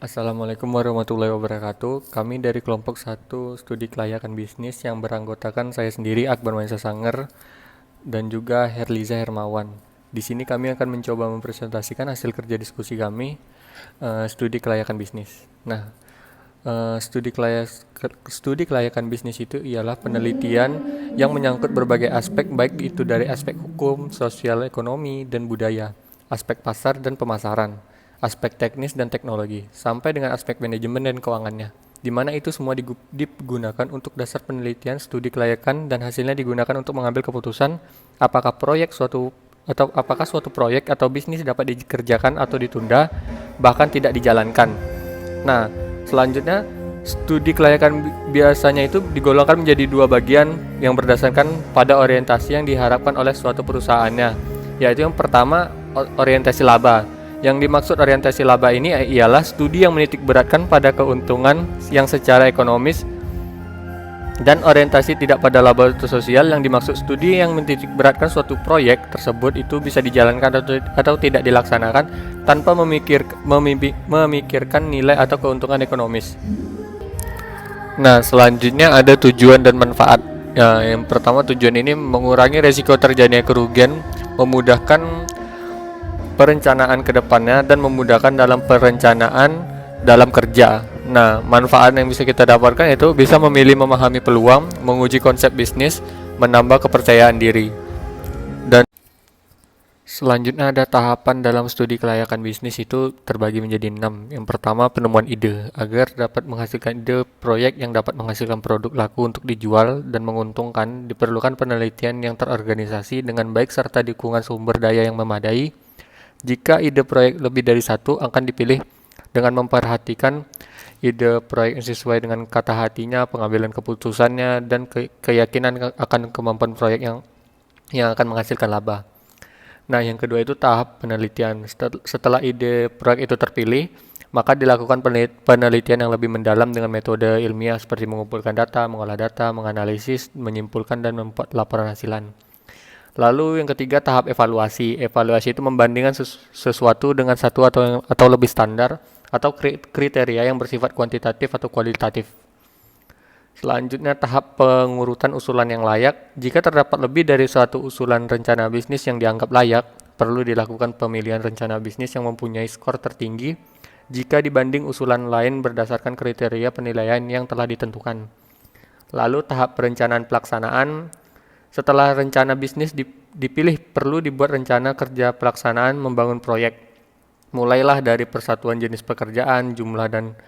Assalamualaikum warahmatullahi wabarakatuh. Kami dari kelompok 1 Studi Kelayakan Bisnis yang beranggotakan saya sendiri Akbar Maisa Sanger dan juga Herliza Hermawan. Di sini kami akan mencoba mempresentasikan hasil kerja diskusi kami studi kelayakan bisnis. Nah, studi kelayakan bisnis itu ialah penelitian yang menyangkut berbagai aspek, baik itu dari aspek hukum, sosial, ekonomi, dan budaya, aspek pasar dan pemasaran, aspek teknis dan teknologi, sampai dengan aspek manajemen dan keuangannya, di mana itu semua digunakan untuk dasar penelitian studi kelayakan dan hasilnya digunakan untuk mengambil keputusan apakah suatu proyek atau bisnis dapat dikerjakan atau ditunda, bahkan tidak dijalankan. Nah, selanjutnya studi kelayakan biasanya itu digolongkan menjadi dua bagian yang berdasarkan pada orientasi yang diharapkan oleh suatu perusahaannya, yaitu yang pertama orientasi laba. Yang dimaksud orientasi laba ini ialah studi yang menitik beratkan pada keuntungan yang secara ekonomis, dan orientasi tidak pada laba sosial. Yang dimaksud studi yang menitik beratkan suatu proyek tersebut itu bisa dijalankan atau tidak dilaksanakan tanpa memikirkan nilai atau keuntungan ekonomis. Nah, selanjutnya ada tujuan dan manfaat. Ya, yang pertama, tujuan ini mengurangi resiko terjadinya kerugian, memudahkan perencanaan ke depannya, dan memudahkan dalam perencanaan dalam kerja. Nah, manfaat yang bisa kita dapatkan itu bisa memahami peluang, menguji konsep bisnis, menambah kepercayaan diri. Dan selanjutnya ada tahapan dalam studi kelayakan bisnis itu terbagi menjadi 6. Yang pertama, penemuan ide. Agar dapat menghasilkan ide proyek yang dapat menghasilkan produk laku untuk dijual dan menguntungkan, diperlukan penelitian yang terorganisasi dengan baik serta dukungan sumber daya yang memadai. Jika ide proyek lebih dari satu, akan dipilih dengan memperhatikan ide proyek yang sesuai dengan kata hatinya, pengambilan keputusannya, dan keyakinan akan kemampuan proyek yang akan menghasilkan laba. Nah, yang kedua itu tahap penelitian. Setelah ide proyek itu terpilih, maka dilakukan penelitian yang lebih mendalam dengan metode ilmiah seperti mengumpulkan data, mengolah data, menganalisis, menyimpulkan, dan membuat laporan hasilan. Lalu yang ketiga, tahap evaluasi. Evaluasi itu membandingkan sesuatu dengan satu atau lebih standar atau kriteria yang bersifat kuantitatif atau kualitatif. Selanjutnya, tahap pengurutan usulan yang layak. Jika terdapat lebih dari suatu usulan rencana bisnis yang dianggap layak, perlu dilakukan pemilihan rencana bisnis yang mempunyai skor tertinggi jika dibanding usulan lain berdasarkan kriteria penilaian yang telah ditentukan. Lalu tahap perencanaan pelaksanaan. Setelah rencana bisnis dipilih, perlu dibuat rencana kerja pelaksanaan membangun proyek. Mulailah dari persatuan jenis pekerjaan, jumlah dan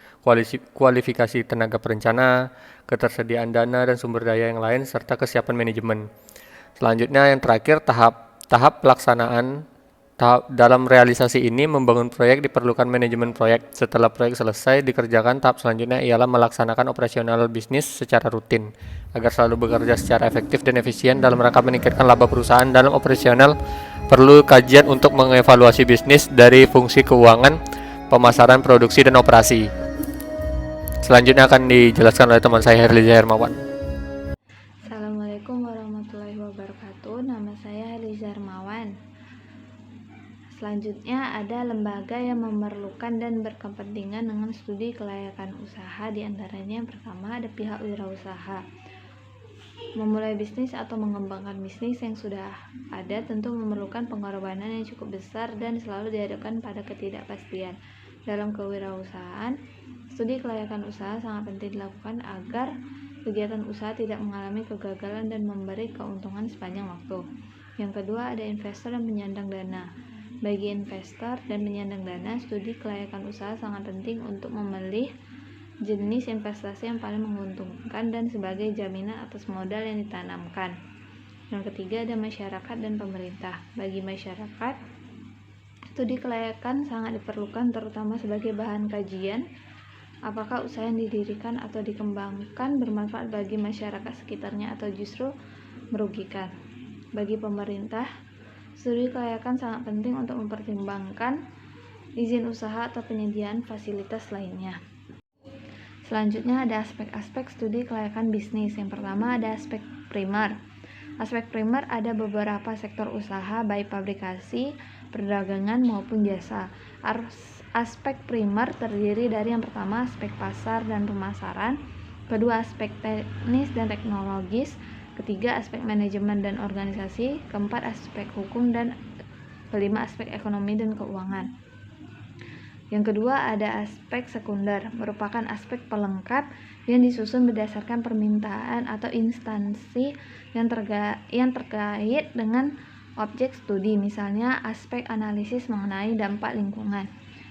kualifikasi tenaga perencana, ketersediaan dana dan sumber daya yang lain, serta kesiapan manajemen. Selanjutnya yang terakhir, tahap pelaksanaan. Dalam realisasi ini membangun proyek diperlukan manajemen proyek. Setelah proyek selesai dikerjakan, tahap selanjutnya ialah melaksanakan operasional bisnis secara rutin agar selalu bekerja secara efektif dan efisien dalam rangka meningkatkan laba perusahaan. Dalam operasional perlu kajian untuk mengevaluasi bisnis dari fungsi keuangan, pemasaran, produksi, dan operasi. Selanjutnya akan dijelaskan oleh teman saya Herliza Hermawan. Assalamualaikum warahmatullahi wabarakatuh. Nama saya Herliza Hermawan. Selanjutnya ada lembaga yang memerlukan dan berkepentingan dengan studi kelayakan usaha. Di antaranya yang pertama ada pihak wirausaha. Memulai bisnis atau mengembangkan bisnis yang sudah ada tentu memerlukan pengorbanan yang cukup besar dan selalu dihadapkan pada ketidakpastian. Dalam kewirausahaan, studi kelayakan usaha sangat penting dilakukan agar kegiatan usaha tidak mengalami kegagalan dan memberi keuntungan sepanjang waktu. Yang kedua ada investor dan penyandang dana. Bagi investor dan penyandang dana, studi kelayakan usaha sangat penting untuk memilih jenis investasi yang paling menguntungkan dan sebagai jaminan atas modal yang ditanamkan. Yang ketiga ada masyarakat dan pemerintah. Bagi masyarakat, studi kelayakan sangat diperlukan terutama sebagai bahan kajian apakah usaha yang didirikan atau dikembangkan bermanfaat bagi masyarakat sekitarnya atau justru merugikan. Bagi pemerintah, studi kelayakan sangat penting untuk mempertimbangkan izin usaha atau penyediaan fasilitas lainnya. Selanjutnya ada aspek-aspek studi kelayakan bisnis. Yang pertama ada aspek primer. Aspek primer ada beberapa sektor usaha baik pabrikasi, perdagangan maupun jasa. Aspek primer terdiri dari yang pertama aspek pasar dan pemasaran, kedua aspek teknis dan teknologis, ketiga aspek manajemen dan organisasi, keempat aspek hukum, dan kelima aspek ekonomi dan keuangan. Yang kedua ada aspek sekunder, merupakan aspek pelengkap yang disusun berdasarkan permintaan atau instansi yang terkait dengan objek studi, misalnya aspek analisis mengenai dampak lingkungan.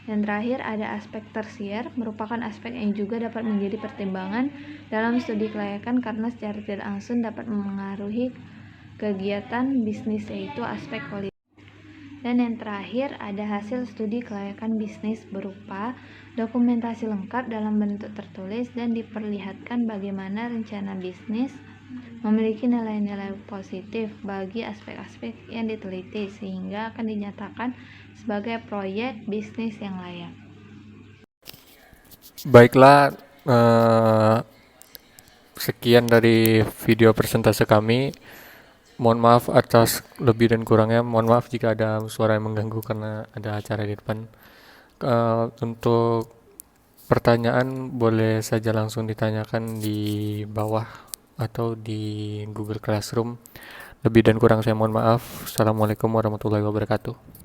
Dan terakhir ada aspek tersier, merupakan aspek yang juga dapat menjadi pertimbangan dalam studi kelayakan karena secara tidak langsung dapat memengaruhi kegiatan bisnis, yaitu aspek kualitas. Dan yang terakhir ada hasil studi kelayakan bisnis berupa dokumentasi lengkap dalam bentuk tertulis dan diperlihatkan bagaimana rencana bisnis memiliki nilai-nilai positif bagi aspek-aspek yang diteliti sehingga akan dinyatakan sebagai proyek bisnis yang layak. Baiklah, sekian dari video presentase kami. Mohon maaf atas lebih dan kurangnya. Mohon maaf jika ada suara yang mengganggu karena ada acara di depan. Untuk pertanyaan boleh saja langsung ditanyakan di bawah atau di Google Classroom. Lebih dan kurang saya mohon maaf. Assalamualaikum warahmatullahi wabarakatuh.